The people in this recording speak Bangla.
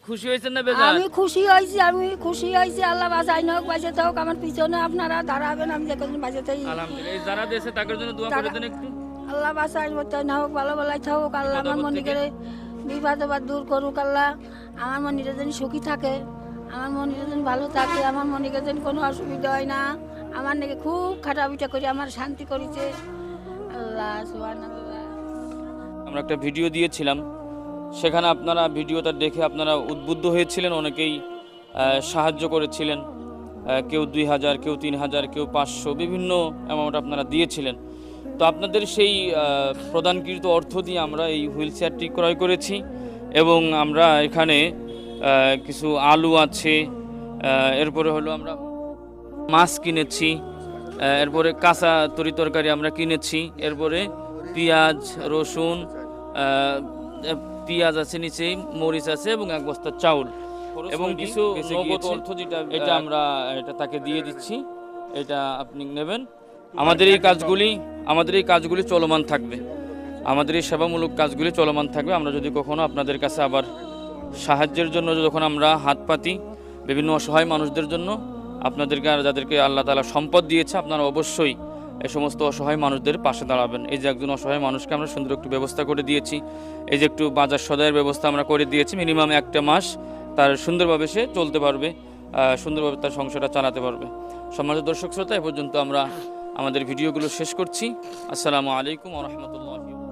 খুশি হয়েছেন না বেজান? আমি খুশি হয়েছি আল্লাহ বাঁচাই হোক বাঁচে থাকুক আমার পিছনে আপনারা দাঁড়াবেন আমি দেখুন বাঁচে থাকি আলহামদুলিল্লাহ। এই যারা দেশে তাদের জন্য দোয়া করে দেন একটু। আল্লাহ বাঁচাই বাঁচাই না হোক ভালো ভালাই থাকুক আল্লাহ আমার বিপদ-আপদ মনে থেকে? করে বিবাদ দূর করুক আল্লাহ আমার মনিটা যেন সুখী থাকে আমার মনিটা যেন ভালো থাকে আমার মনিকে যেন কোনো অসুবিধা হয় না আমার নাকি খুব খাটাপিটা করে আমার শান্তি করেছে আল্লাহ সুবহানাল্লাহ। আমরা একটা ভিডিও দিয়েছিলাম, সেখানে আপনারা ভিডিওটা দেখে আপনারা উদ্বুদ্ধ হয়েছিলেন, অনেকেই সাহায্য করেছিলেন। কেউ 2000, কেউ 3000, কেউ 500, বিভিন্ন অ্যামাউন্ট আপনারা দিয়েছিলেন। তো আপনাদের সেই প্রদানকৃত অর্থ দিয়ে আমরা এই হুইল চেয়ারটি ক্রয় করেছি এবং আমরা এখানে কিছু আলু আছে, এরপরে হলো আমরা মাছ কিনেছি, এরপরে কাঁচা তরকারি আমরা কিনেছি, এরপরে পেঁয়াজ, রসুন, পেঁয়াজ আছে নিচে, মরিচ আছে এবং 1 বস্তা চাউল এবং কিছু নগদ অর্থ যেটা এটা আমরা এটা তাকে দিয়ে দিচ্ছি, এটা আপনি নেবেন। আমাদের এই কাজগুলি চলমান থাকবে, আমাদের এই সেবামূলক কাজগুলি চলমান থাকবে। আমরা যদি কখনো আপনাদের কাছে আবার সাহায্যের জন্য যখন আমরা হাত পাতি বিভিন্ন অসহায় মানুষদের জন্য, আপনাদেরকে আর যাদেরকে আল্লাহ তাআলা সম্পদ দিয়েছে, আপনারা অবশ্যই এই সমস্ত অসহায় মানুষদের পাশে দাঁড়াবেন। এই যে একজন অসহায় মানুষকে আমরা সুন্দর একটু ব্যবস্থা করে দিয়েছি, এই যে একটু বাজার সদাইয়ের ব্যবস্থা আমরা করে দিয়েছি, মিনিমাম 1টা মাস তার সুন্দরভাবে সে চলতে পারবে, সুন্দরভাবে তার সংসারটা চালাতে পারবে। সম্মানিত দর্শক শ্রোতা, এ পর্যন্ত আমরা আমাদের ভিডিওগুলো শেষ করছি। আসসালামু আলাইকুম ওয়া রাহমাতুল্লাহি।